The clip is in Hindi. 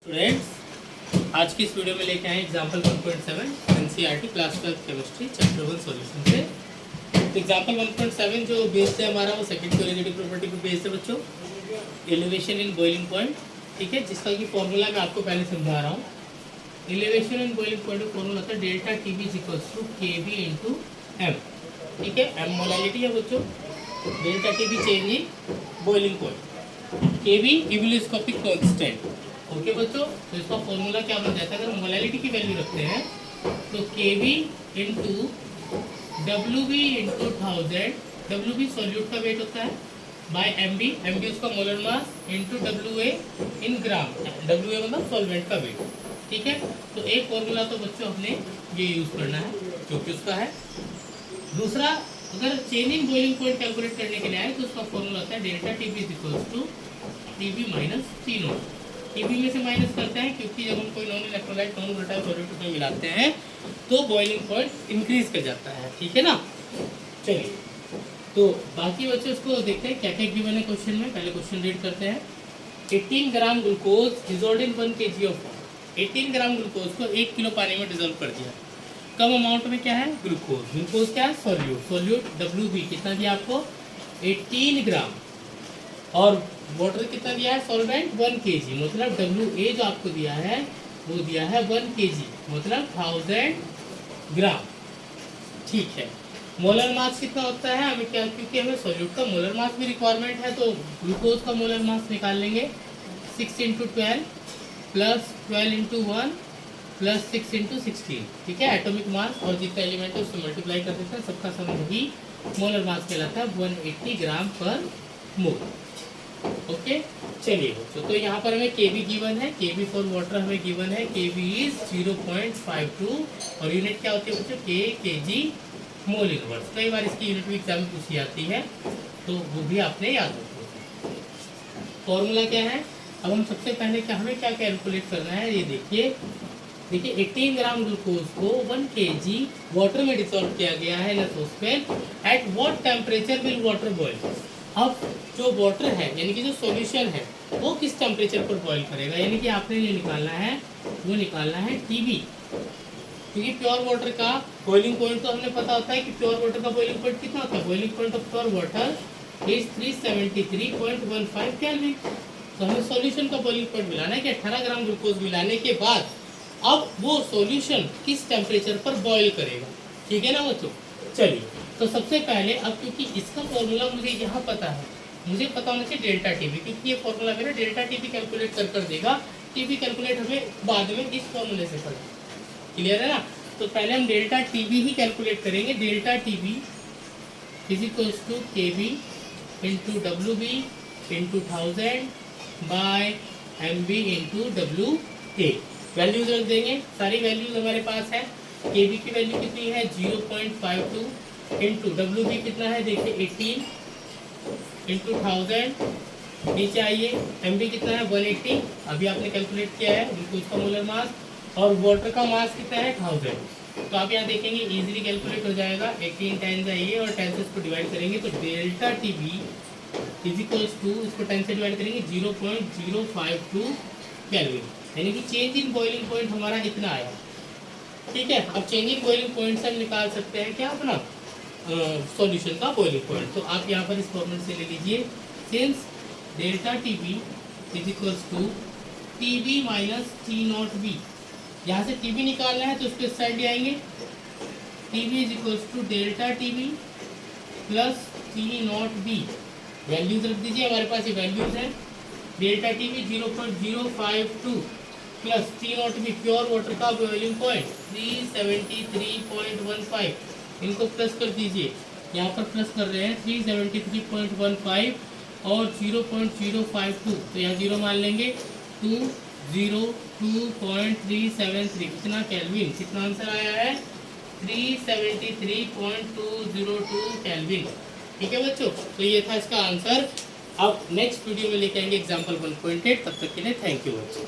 स्टूडेंट्स, आज की इस वीडियो में लेके आए example 1.7 NCERT class 12 chemistry chapter 1 solution से। एग्जाम्पल 1.7 जो बेस्ड है हमारा वो सेकंड कोलिगेटिव प्रॉपर्टी पर बेस्ड है बच्चों, एलिवेशन इन बॉइलिंग पॉइंट। ठीक है, जिसका कि फॉर्मूला मैं आपको पहले समझा रहा हूँ। एलिवेशन इन बॉइलिंग पॉइंट का फॉर्मूला होता है delta T B equals to K B into M. ठीक है, एम मोलैलिटी है बच्चों, delta T B change in boiling point, K B ebullioscopic constant. Okay बच्चों, तो इसका फॉर्मूला क्या बन जाता है? अगर मोलैलिटी की वैल्यू रखते हैं तो K B into W B into 1000, W B solute का वेट होता है, बाय एम बी उसका molar mass into W A in gram, W A मतलब सॉल्वेंट का वेट। ठीक है, तो एक फॉर्मूला तो बच्चों अपने ये यूज करना है जो कि उसका है। दूसरा, अगर change in boiling point calculate करने के लिए आए तो उसका फॉर्मूला होता है delta T B equals to T B minus T naught. T B में से माइनस करते हैं क्योंकि जब हम कोई non electrolyte non volatile solute में मिलाते हैं तो बॉइलिंग पॉइंट इंक्रीज कर जाता है। ठीक है ना। चलिए, तो बाकी बच्चे उसको देखते हैं क्या क्या गिवन है क्वेश्चन में। पहले क्वेश्चन रीड करते हैं। 18 gram glucose dissolve in 1 kg of water. 18 gram glucose को 1 किलो पानी में डिजोल्व कर दिया। कम अमाउंट में क्या है? ग्लूकोज। ग्लूकोज क्या है? सॉल्यूट डब्ल्यू बी कितना दिया आपको? 18 ग्राम। और वाटर कितना दिया है? सॉल्वेंट 1 kg, मतलब डब्ल्यू ए जो आपको दिया है वो दिया है 1 kg, मतलब 1000 ग्राम। ठीक है, मोलर मास कितना होता है हमें क्या, क्योंकि हमें सॉल्यूट का मोलर मास भी रिक्वायरमेंट है तो ग्लूकोज का मोलर मास निकाल लेंगे। 6 × 12 प्लस 12 × 1 प्लस 6 × 16। ठीक है, एटॉमिक मास और जितना एलिमेंट है उससे मल्टीप्लाई कर देते हैं, सबका सम ही मोलर मास कहलाता है 180 ग्राम पर मोल। ओके, चलिए बच्चों, तो यहाँ पर हमें के बी गिवन है, के बी फॉर वाटर हमें गिवन है, के बी इज 0.52 और यूनिट क्या होती है बच्चों? के जी मोल इनवर्स। कई बार इसकी यूनिट भी एग्जाम में पूछी जाती है तो वो भी आपने याद रखना। फॉर्मूला क्या है? अब हम सबसे पहले क्या हमें क्या कैलकुलेट करना है, ये देखिए 18 ग्राम ग्लूकोज को 1 kg वाटर में डिसॉल्व किया गया है in saucepan. At what temperature will water boil? अब जो वाटर है यानी कि जो सॉल्यूशन है वो किस टेम्परेचर पर बॉईल करेगा, यानी कि आपने ये निकालना है, वो निकालना है टीबी। क्योंकि प्योर वाटर का बॉइलिंग पॉइंट तो हमने पता होता है कि प्योर वाटर का बॉइलिंग पॉइंट कितना होता है? Boiling point of pure water is 373.15 kelvin. तो हमें सॉल्यूशन का बॉइलिंग पॉइंट मिलाना है कि 18 ग्राम ग्लूकोज मिलाने के बाद अब वो सॉल्यूशन किस टेम्परेचर पर बॉईल करेगा। ठीक है ना बच्चों। चलिए, तो सबसे पहले अब क्योंकि इसका फॉर्मूला मुझे यहाँ पता है, मुझे पता होना चाहिए डेल्टा टीबी, क्योंकि ये फॉर्मूला मेरा डेल्टा टीबी कैलकुलेट कर देगा। टीबी कैलकुलेट हमें बाद में इस फॉर्मूले से पड़ा। क्लियर है ना। तो पहले हम डेल्टा टीबी ही कैलकुलेट करेंगे। Delta TB is equals to K B into W B into 1000 by M B into W A. Values रख देंगे, सारी वैल्यूज हमारे पास है। के बी की वैल्यू कितनी है? 0.52 इंटू डब्ल्यू बी कितना है? देखिए 18 इंटू 1000, नीचे आइए एम बी कितना है? 180, अभी आपने कैलकुलेट किया है बिल्कुल उसका मोलर मास, और वाटर का मास कितना है? 1000। तो आप यहाँ देखेंगे इजीली कैलकुलेट हो जाएगा। 18 10 जाइए और 10 से इसको डिवाइड करेंगे तो delta T B is equals to, इसको 10 से डिवाइड करेंगे 0.052 केल्विन, यानी कि चेंज इन बॉइलिंग पॉइंट हमारा इतना आया। ठीक है, अब चेंज इन बॉइलिंग पॉइंट से हम निकाल सकते हैं क्या अपना सॉल्यूशन का बॉइलिंग पॉइंट। तो आप यहाँ पर इस फॉर्मूले से ले लीजिए, since delta T B is equals to T B minus T naught B. यहाँ से टी बी निकालना है तो उसको इस साइड ले आएंगे। T B is equals to delta T B plus T naught B. Values रख दीजिए, हमारे पास ये वैल्यूज है। Delta T B 0.052 plus T naught B pure water का बॉइलिंग पॉइंट 373.15, इनको प्लस कर दीजिए। यहाँ पर प्लस कर रहे हैं 373.15 और 0.052, तो यहाँ 0 मान लेंगे। 202.373 कितना केल्विन, कितना आंसर आया है? 373.202 केल्विन। ठीक है बच्चों, तो ये था इसका आंसर। अब नेक्स्ट वीडियो में लेके आएंगे एग्जाम्पल 1.8। तब तक के लिए थैंक यू बच्चों।